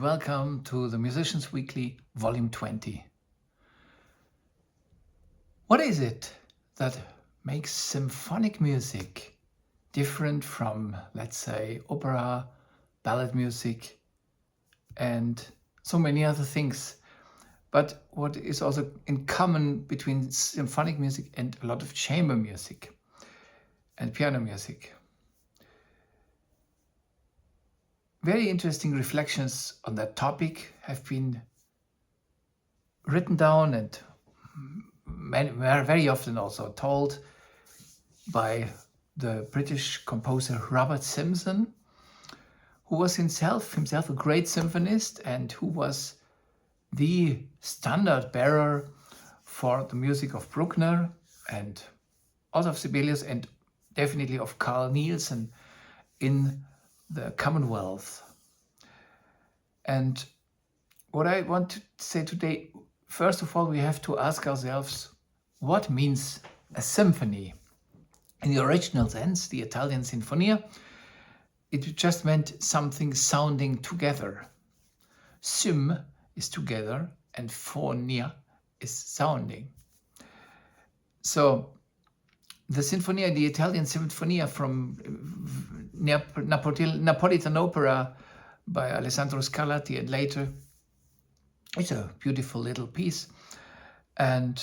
welcome to the Musicians Weekly, Volume 20. What is it that makes symphonic music different from, let's say, opera, ballad music, and so many other things? But what is also in common between symphonic music and a lot of chamber music and piano music? Very interesting reflections on that topic have been written down and very often also told by the British composer Robert Simpson, who was himself a great symphonist and who was the standard bearer for the music of Bruckner and also of Sibelius and definitely of Carl Nielsen in the Commonwealth. And what I want to say today, first of all, we have to ask ourselves, what means a symphony? In the original sense, the Italian Sinfonia, it just meant something sounding together. Sym is together and phonia is sounding. So the Sinfonia, the Italian Sinfonia from Napolitan opera by Alessandro Scarlatti and later, it's a beautiful little piece. And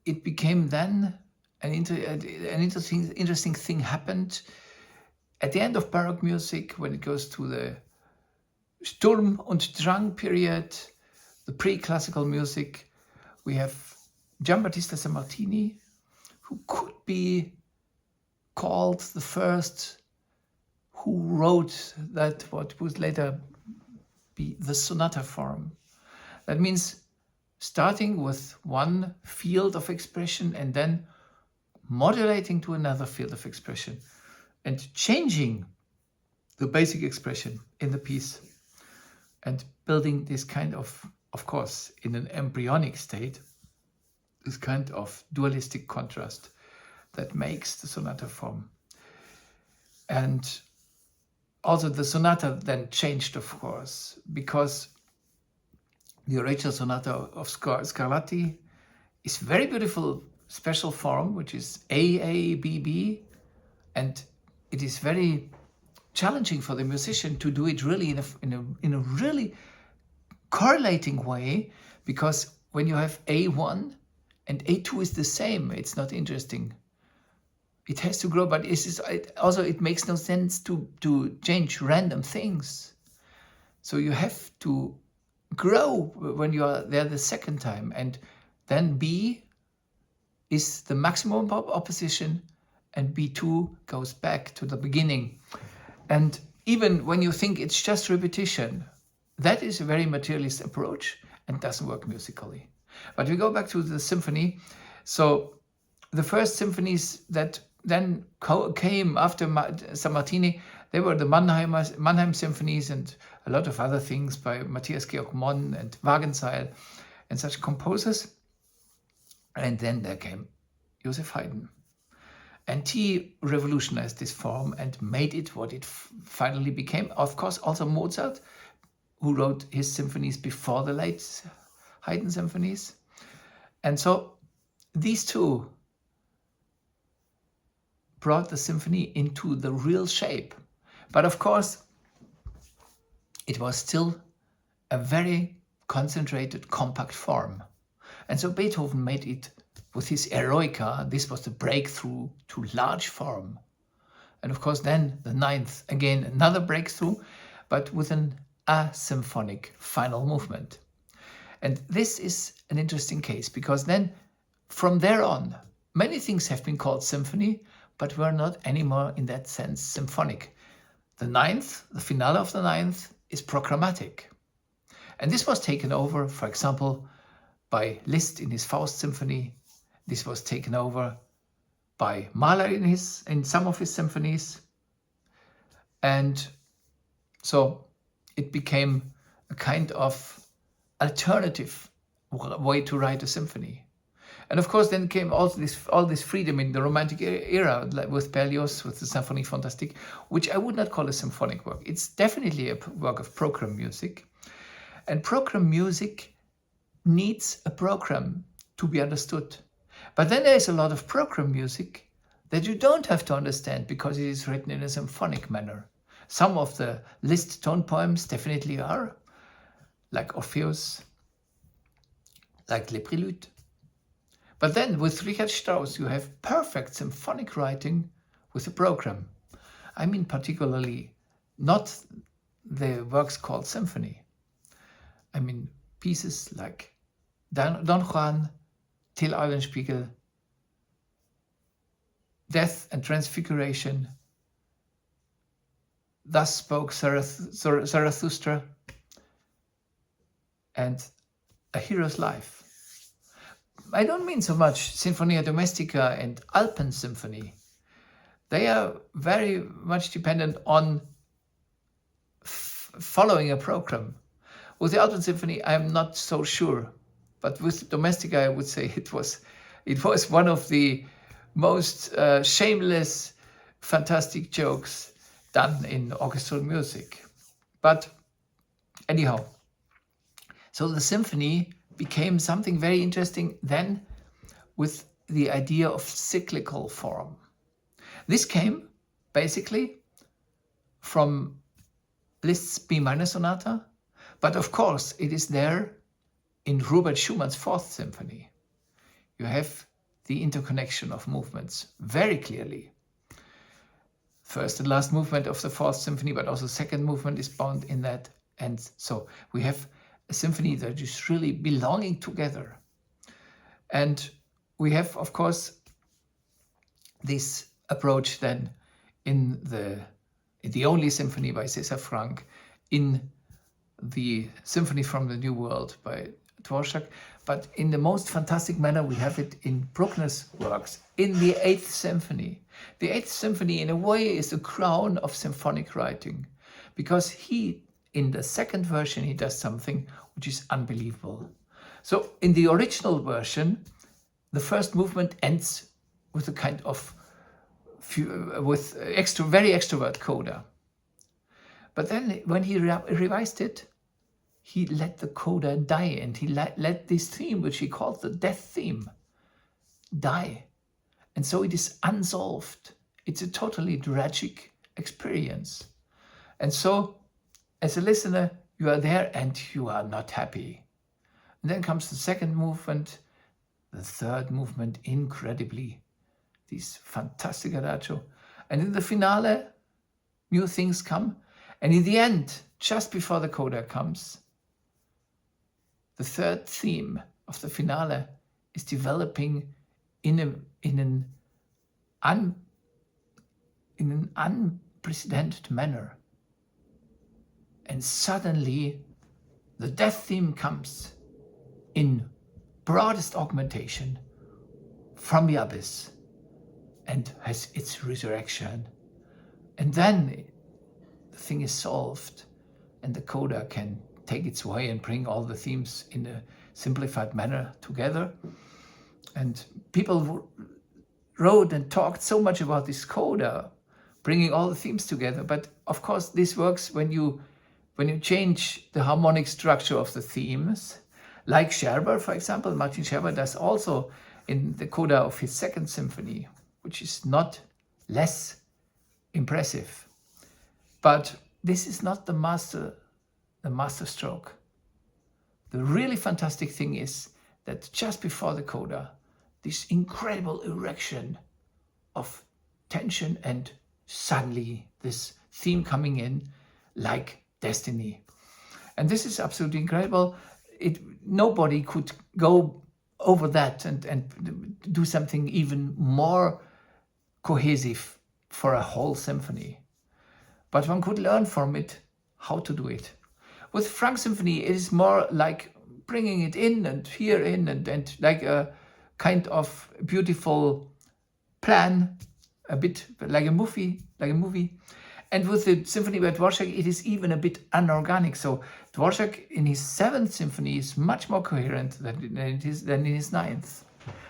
it became then an interesting thing happened at the end of Baroque music when it goes to the Sturm und Drang period, the pre-classical music. We have Giambattista Sammartini, who could be called the first who wrote that what would later be the sonata form. That means starting with one field of expression and then modulating to another field of expression and changing the basic expression in the piece and building this kind of course, in an embryonic state, this kind of dualistic contrast that makes the sonata form. And also the sonata then changed, of course, because the original sonata of Scarlatti is very beautiful special form, which is AABB, and it is very challenging for the musician to do it really in a really correlating way, because when you have A1 and A2 is the same, it's not interesting. It has to grow, but it makes no sense to change random things. So you have to grow when you are there the second time, and then B is the maximum opposition and B2 goes back to the beginning. And even when you think it's just repetition, that is a very materialist approach and doesn't work musically. But we go back to the symphony. So the first symphonies that then came after Sammartini, they were the Mannheim symphonies and a lot of other things by Matthias Georg Monn and Wagenseil and such composers. And then there came Joseph Haydn. And he revolutionized this form and made it what it finally became. Of course, also Mozart, who wrote his symphonies before the late Haydn symphonies. And so these two brought the symphony into the real shape. But of course, it was still a very concentrated, compact form. And so Beethoven made it with his Eroica. This was the breakthrough to large form. And of course, then the ninth, again, another breakthrough, but with an asymphonic final movement. And this is an interesting case because then from there on, many things have been called symphony, but were not anymore in that sense symphonic. The ninth, the finale of the ninth, is programmatic. And this was taken over, for example, by Liszt in his Faust Symphony. This was taken over by Mahler in some of his symphonies. And so it became a kind of alternative way to write a symphony. And of course, then came all this freedom in the Romantic era, like with Berlioz, with the Symphonie Fantastique, which I would not call a symphonic work. It's definitely a work of program music. And program music needs a program to be understood. But then there's a lot of program music that you don't have to understand because it is written in a symphonic manner. Some of the Liszt tone poems definitely are, like Orpheus, like Les Préludes. But then with Richard Strauss, you have perfect symphonic writing with a program. I mean particularly not the works called symphony. I mean pieces like Don Juan, Till Eulenspiegel, Death and Transfiguration, Thus Spoke Zarathustra, and A Hero's Life. I don't mean so much Sinfonia Domestica and Alpen Symphony. They are very much dependent on following a program. With the Alpen Symphony, I'm not so sure. But with Domestica, I would say it was one of the most shameless, fantastic jokes done in orchestral music. But anyhow, so the symphony became something very interesting then with the idea of cyclical form. This came basically from Liszt's B minor sonata, but of course it is there in Robert Schumann's Fourth Symphony. You have the interconnection of movements very clearly. First and last movement of the Fourth Symphony, but also second movement is bound in that. And so we have a symphony that is really belonging together. And we have, of course, this approach then in the only symphony by César Franck, in the Symphony from the New World by Dvorak, but in the most fantastic manner we have it in Bruckner's works, in the Eighth Symphony. The Eighth Symphony in a way is the crown of symphonic writing, because in the second version, he does something which is unbelievable. So in the original version, the first movement ends with a kind of very extrovert coda. But then when he revised it, he let the coda die, and he let this theme, which he called the death theme, die. And so it is unsolved. It's a totally tragic experience. And so as a listener, you are there and you are not happy. And then comes the second movement, the third movement, incredibly, this fantastic adagio. And in the finale, new things come. And in the end, just before the coda comes, the third theme of the finale is developing in an unprecedented manner. And suddenly the death theme comes in broadest augmentation from the abyss and has its resurrection. And then the thing is solved and the coda can take its way and bring all the themes in a simplified manner together. And people wrote and talked so much about this coda, bringing all the themes together. But of course, this works when you change the harmonic structure of the themes, like Scherber, for example. Martin Scherber does also in the coda of his Second Symphony, which is not less impressive. But this is not the master stroke. The really fantastic thing is that just before the coda, this incredible erection of tension and suddenly this theme coming in like destiny. And this is absolutely incredible. Nobody could go over that and do something even more cohesive for a whole symphony. But one could learn from it how to do it. With Franck Symphony, it is more like bringing it in and here in and like a kind of beautiful plan, a bit like a movie. And with the Symphony by Dvorak, it is even a bit unorganic. So Dvorak in his Seventh Symphony is much more coherent than in his Ninth.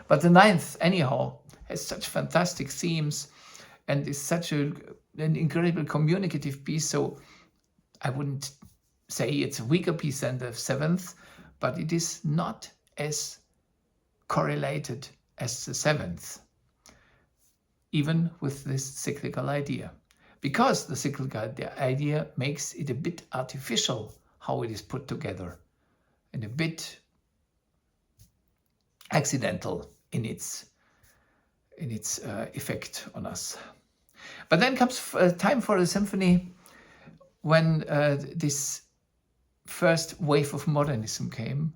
But the ninth, anyhow, has such fantastic themes and is such an incredible communicative piece. So I wouldn't say it's a weaker piece than the seventh, but it is not as correlated as the seventh, even with this cyclical idea. Because the cyclical idea makes it a bit artificial how it is put together and a bit accidental in its effect on us. But then comes time for the symphony when this first wave of modernism came.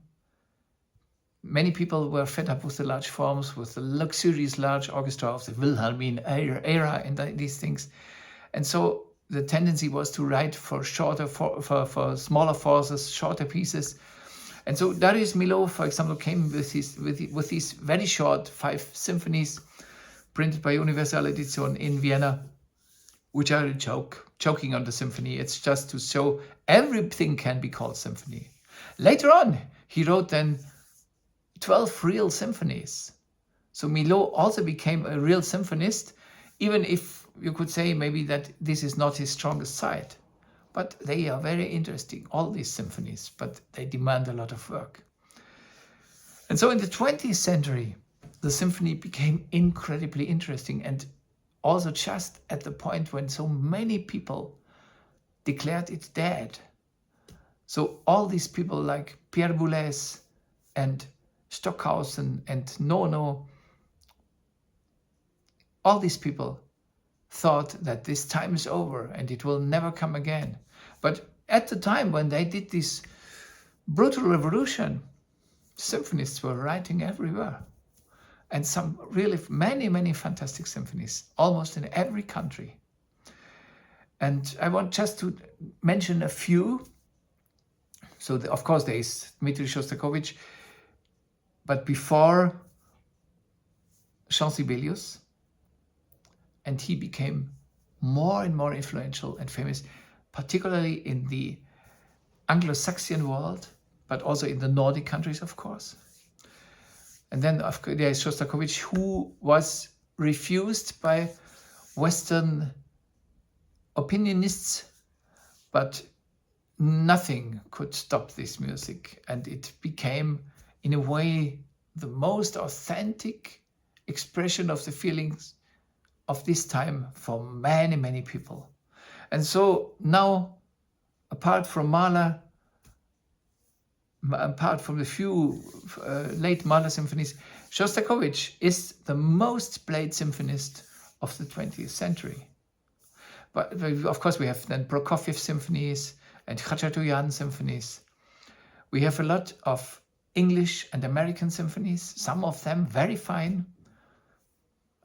Many people were fed up with the large forms, with the luxurious large orchestra of the Wilhelmine era and these things. And so the tendency was to write for shorter, for smaller forces, shorter pieces. And so Darius Milhaud, for example, came with these very short 5 symphonies printed by Universal Edition in Vienna, which are a joking on the symphony. It's just to show everything can be called symphony. Later on, he wrote then 12 real symphonies. So Milhaud also became a real symphonist, even if you could say maybe that this is not his strongest side. But they are very interesting, all these symphonies, but they demand a lot of work. And so in the 20th century, the symphony became incredibly interesting, and also just at the point when so many people declared it dead. So all these people like Pierre Boulez and Stockhausen and Nono, all these people thought that this time is over and it will never come again. But at the time when they did this brutal revolution, symphonists were writing everywhere. And some really many fantastic symphonies, almost in every country. And I want just to mention a few. So of course there is Dmitri Shostakovich, but before Jean Sibelius, and he became more and more influential and famous, particularly in the Anglo-Saxon world, but also in the Nordic countries, of course. And then there is Shostakovich, who was refused by Western opinionists, but nothing could stop this music. And it became, in a way, the most authentic expression of the feelings of this time for many people. And so now, apart from Mahler, apart from the few late Mahler symphonies, Shostakovich is the most played symphonist of the 20th century. But of course we have then Prokofiev symphonies and Khachaturian symphonies. We have a lot of English and American symphonies, some of them very fine.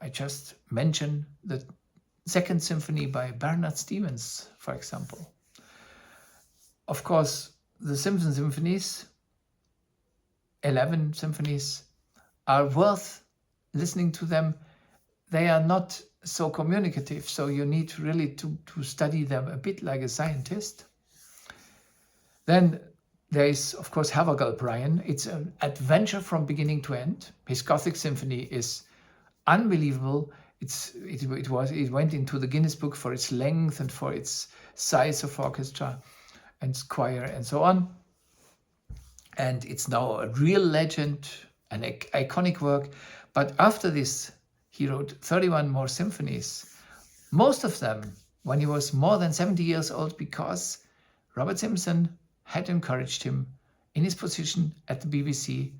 I just mentioned the Second Symphony by Bernard Stevens, for example. Of course, the Simpson symphonies, 11 symphonies, are worth listening to them. They are not so communicative, so you need really to study them a bit like a scientist. Then there is, of course, Havergal Brian. It's an adventure from beginning to end. His Gothic Symphony is unbelievable. It went into the Guinness Book for its length and for its size of orchestra and choir and so on. And it's now a real legend, an iconic work. But after this, he wrote 31 more symphonies, most of them when he was more than 70 years old, because Robert Simpson had encouraged him in his position at the BBC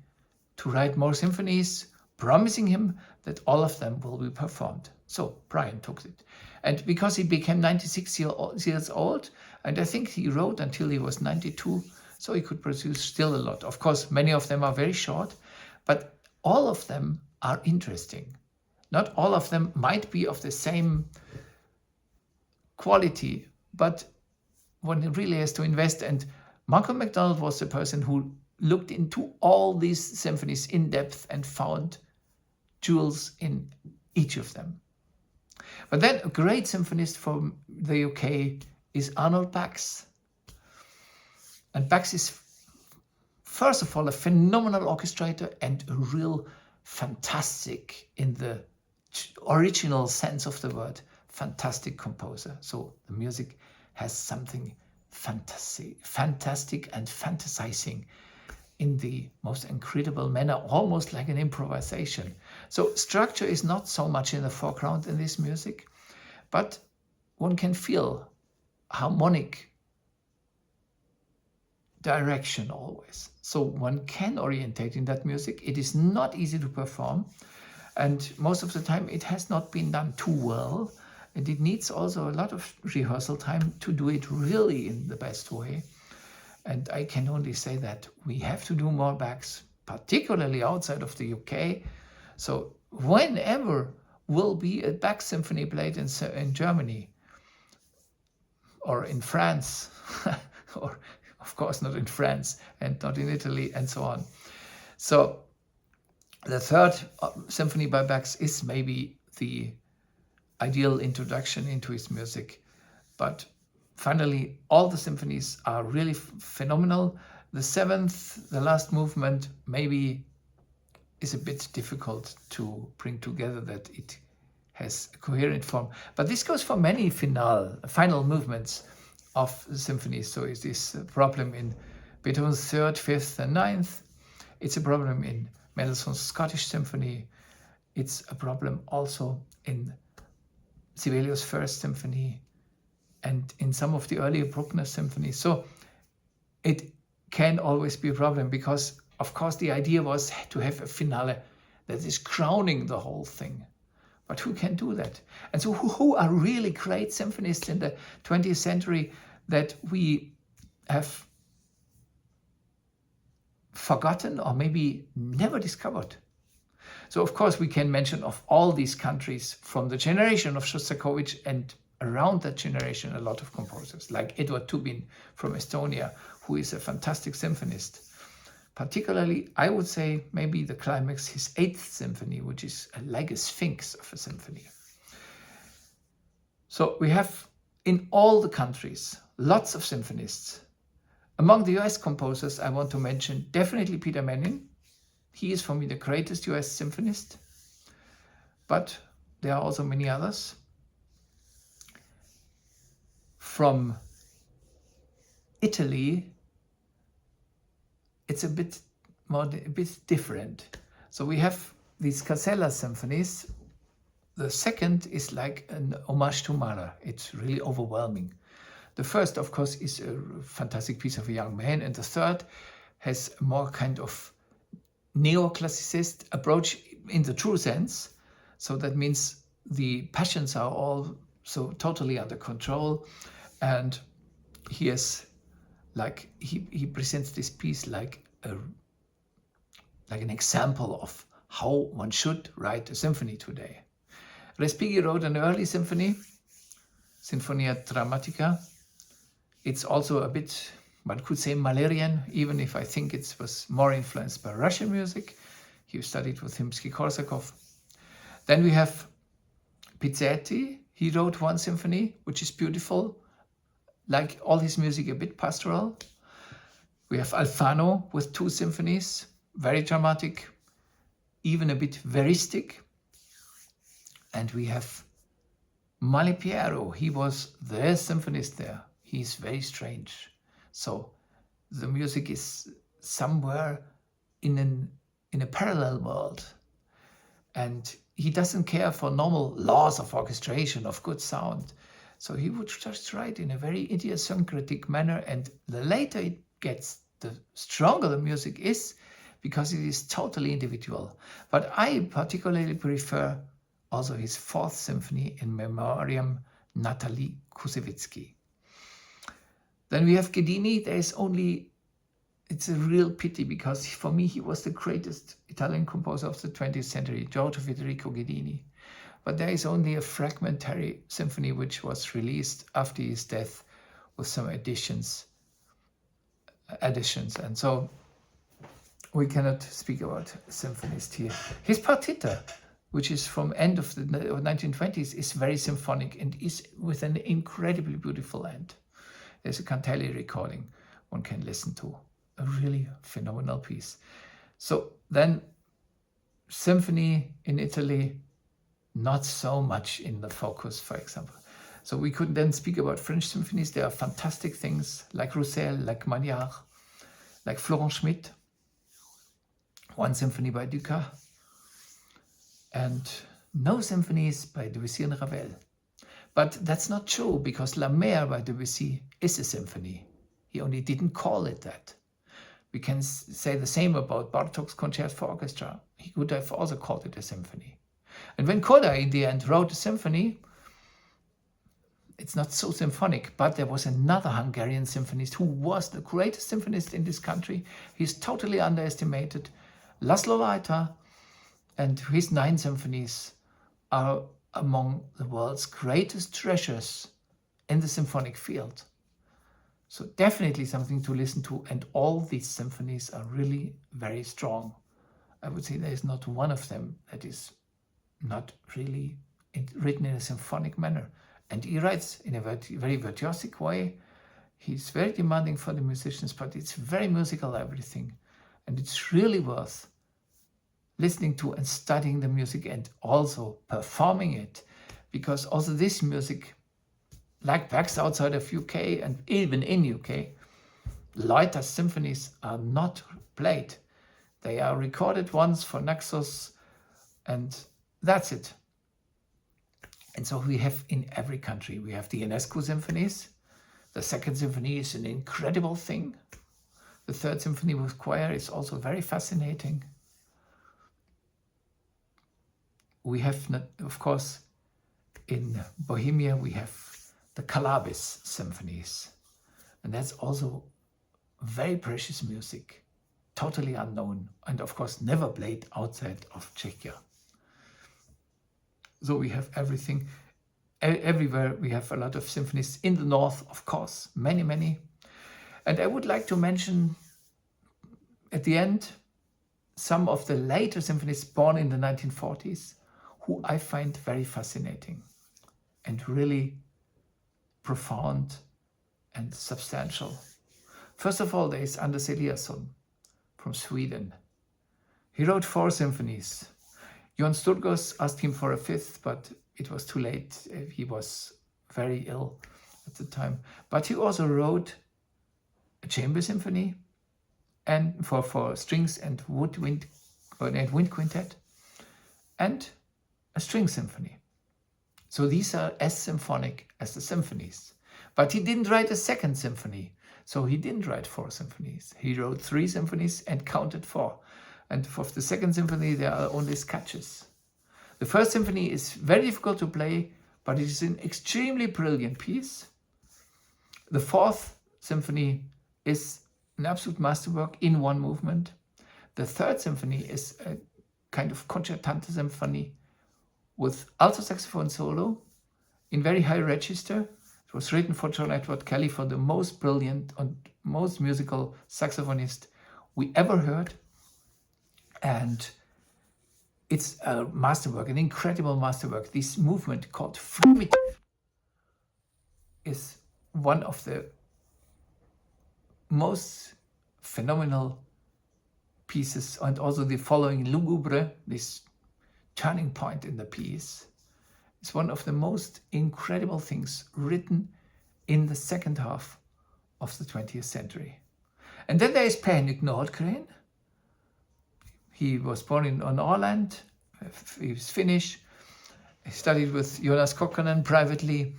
to write more symphonies, promising him that all of them will be performed. So Brian took it. And because he became 96 years old, and I think he wrote until he was 92, so he could produce still a lot. Of course, many of them are very short, but all of them are interesting. Not all of them might be of the same quality, but one really has to invest. And Malcolm McDonald was the person who looked into all these symphonies in depth and found jewels in each of them. But then a great symphonist from the UK is Arnold Bax. And Bax is, first of all, a phenomenal orchestrator and a real fantastic in the original sense of the word, fantastic composer. So the music has something fantastic and fantasizing in the most incredible manner, almost like an improvisation. So structure is not so much in the foreground in this music, but one can feel harmonic direction always. So one can orientate in that music. It is not easy to perform, and most of the time it has not been done too well, and it needs also a lot of rehearsal time to do it really in the best way. And I can only say that we have to do more Bachs, particularly outside of the UK. So whenever will be a Bach symphony played in Germany or in France, or of course not in France and not in Italy and so on. So the third symphony by Bach is maybe the ideal introduction into his music. But finally, all the symphonies are really phenomenal. The seventh, the last movement, maybe is a bit difficult to bring together, that it has a coherent form. But this goes for many final movements of the symphonies. So is this a problem in Beethoven's third, fifth, and ninth? It's a problem in Mendelssohn's Scottish Symphony. It's a problem also in Sibelius' First Symphony and in some of the earlier Bruckner symphonies. So it can always be a problem because, of course, the idea was to have a finale that is crowning the whole thing. But who can do that? And so who are really great symphonists in the 20th century that we have forgotten or maybe never discovered? So, of course, we can mention of all these countries from the generation of Shostakovich and around that generation a lot of composers, like Edward Tubin from Estonia, who is a fantastic symphonist. Particularly, I would say maybe the climax, his Eighth Symphony, which is like a sphinx of a symphony. So we have in all the countries lots of symphonists. Among the US composers, I want to mention definitely Peter Menin. He is for me the greatest US symphonist, but there are also many others. From Italy, it's a bit different. So we have these Casella symphonies. The second is like an homage to Mahler. It's really overwhelming. The first, of course, is a fantastic piece of a young man, and the third has a more kind of neoclassicist approach in the true sense. So that means the passions are all so totally under control, and he has he presents this piece like an example of how one should write a symphony today. Respighi wrote an early symphony, Sinfonia Drammatica. It's also a bit, one could say, Mahlerian, even if I think it was more influenced by Russian music. He studied with Rimsky-Korsakov. Then we have Pizzetti. He wrote one symphony, which is beautiful, like all his music, a bit pastoral. We have Alfano with two symphonies, very dramatic, even a bit veristic. And we have Malipiero. He was the symphonist there. He's very strange. So the music is somewhere in a parallel world. And he doesn't care for normal laws of orchestration, of good sound. So he would just write in a very idiosyncratic manner. And the later it gets, the stronger the music is, because it is totally individual. But I particularly prefer also his Fourth Symphony, In Memoriam Natalie Kusevitsky. Then we have Ghedini. It's a real pity, because for me he was the greatest Italian composer of the 20th century, Giorgio Federico Ghedini. But there is only a fragmentary symphony which was released after his death with some additions. And so we cannot speak about a symphonist here. His Partita, which is from end of the 1920s, is very symphonic and is with an incredibly beautiful end. There's a Cantelli recording one can listen to, a really phenomenal piece. So then symphony in Italy, not so much in the focus, for example. So we could then speak about French symphonies. There are fantastic things like Roussel, like Maillard, like Florent Schmitt, one symphony by Dukas, and no symphonies by Debussy and Ravel. But that's not true, because La Mer by Debussy is a symphony. He only didn't call it that. We can say the same about Bartók's Concert for Orchestra. He could have also called it a symphony. And when Kodály in the end wrote a symphony, it's not so symphonic, but there was another Hungarian symphonist who was the greatest symphonist in this country. He's totally underestimated, Laszlo Leiter, and his 9 symphonies are among the world's greatest treasures in the symphonic field. So definitely something to listen to, and all these symphonies are really very strong. I would say there is not one of them that is not really written in a symphonic manner. And he writes in a very virtuosic way. He's very demanding for the musicians, but it's very musical, everything. And it's really worth listening to and studying the music and also performing it. Because also this music, like Bach's outside of UK and even in UK, Leiter's symphonies are not played. They are recorded once for Naxos, and that's it. And so we have in every country, we have the Ionescu symphonies. The 2nd symphony is an incredible thing. The 3rd symphony with choir is also very fascinating. We have, of course, in Bohemia, we have the Kalabis symphonies. And that's also very precious music, totally unknown, and of course never played outside of Czechia. So we have everything. Everywhere we have a lot of symphonies. In the north, of course, many, many. And I would like to mention at the end some of the later symphonies born in the 1940s, who I find very fascinating and really profound and substantial. First of all, there is Anders Eliasson from Sweden. He wrote 4 symphonies. Johann Sturgos asked him for a 5th, but it was too late. He was very ill at the time. But he also wrote a chamber symphony and for strings and wind quintet, and a string symphony. So these are as symphonic as the symphonies. But he didn't write a 2nd symphony. So he didn't write 4 symphonies. He wrote 3 symphonies and counted 4. And for the 2nd symphony, there are only sketches. The 1st symphony is very difficult to play, but it is an extremely brilliant piece. The 4th symphony is an absolute masterwork in one movement. The 3rd symphony is a kind of concertante symphony with alto saxophone solo in very high register. It was written for John Edward Kelly, for the most brilliant and most musical saxophonist we ever heard. And it's a masterwork, an incredible masterwork. This movement called Fruit is one of the most phenomenal pieces, and also the following Lugubre, this turning point in the piece, is one of the most incredible things written in the 2nd half of the 20th century. And then there is Per-Henrik Nordgren. He was born on Åland. He was Finnish. He studied with Jonas Kokkonen privately,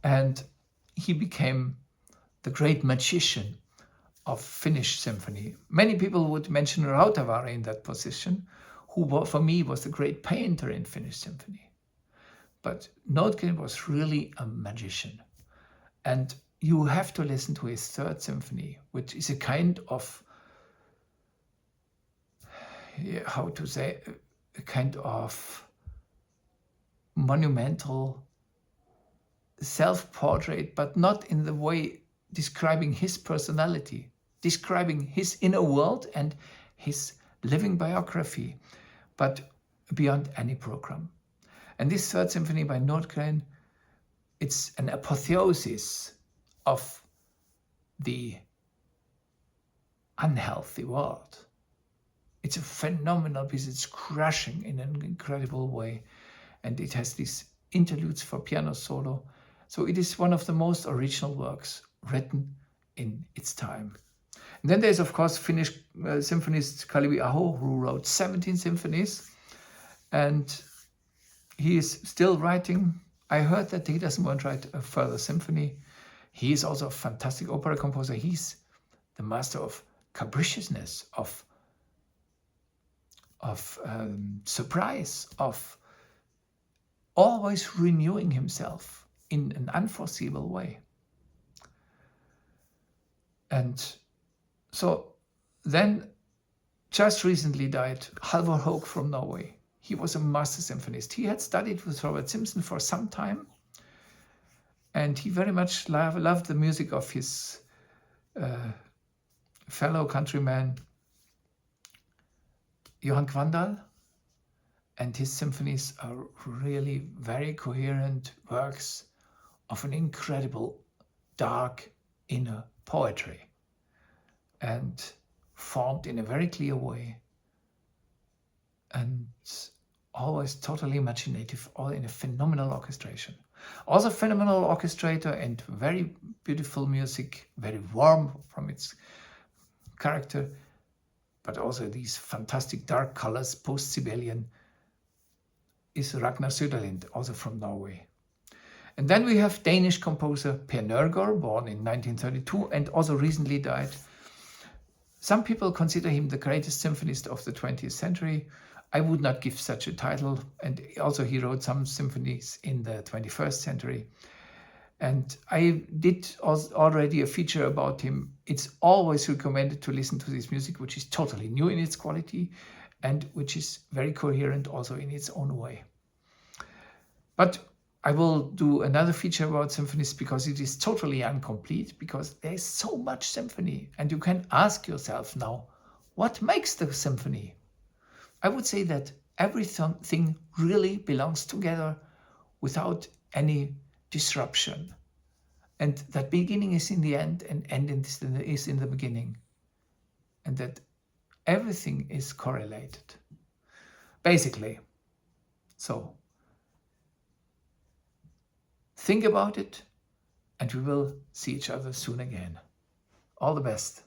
and he became the great magician of Finnish symphony. Many people would mention Rautavaara in that position, who for me was the great painter in Finnish symphony. But Nordgren was really a magician. And you have to listen to his 3rd symphony, which is a kind of, how to say, a kind of monumental self-portrait, but not in the way describing his personality, describing his inner world and his living biography, but beyond any program. And this 3rd symphony by Nordgren, it's an apotheosis of the unhealthy world. It's a phenomenal piece. It's crushing in an incredible way. And it has these interludes for piano solo. So it is one of the most original works written in its time. And then there's, of course, Finnish symphonist Kalevi Aho, who wrote 17 symphonies. And he is still writing. I heard that he doesn't want to write a further symphony. He is also a fantastic opera composer. He's the master of capriciousness, of surprise, of always renewing himself in an unforeseeable way. And so then just recently died Halvor Haug from Norway. He was a master symphonist. He had studied with Robert Simpson for some time, and he very much loved the music of his fellow countryman Johan Kvandal, and his symphonies are really very coherent works of an incredible dark inner poetry and formed in a very clear way and always totally imaginative, all in a phenomenal orchestration. Also phenomenal orchestrator and very beautiful music, very warm from its character, but also these fantastic dark colors, post-Sibelian, is Ragnar Söderlind, also from Norway. And then we have Danish composer Per Nørgaard, born in 1932 and also recently died. Some people consider him the greatest symphonist of the 20th century. I would not give such a title. And also he wrote some symphonies in the 21st century. And I did already a feature about him. It's always recommended to listen to this music, which is totally new in its quality and which is very coherent also in its own way. But I will do another feature about symphonies because it is totally incomplete, because there's so much symphony. And you can ask yourself now, what makes the symphony? I would say that everything really belongs together without any disruption. And that beginning is in the end and end is in the beginning. And that everything is correlated, basically. So think about it, and we will see each other soon again. All the best.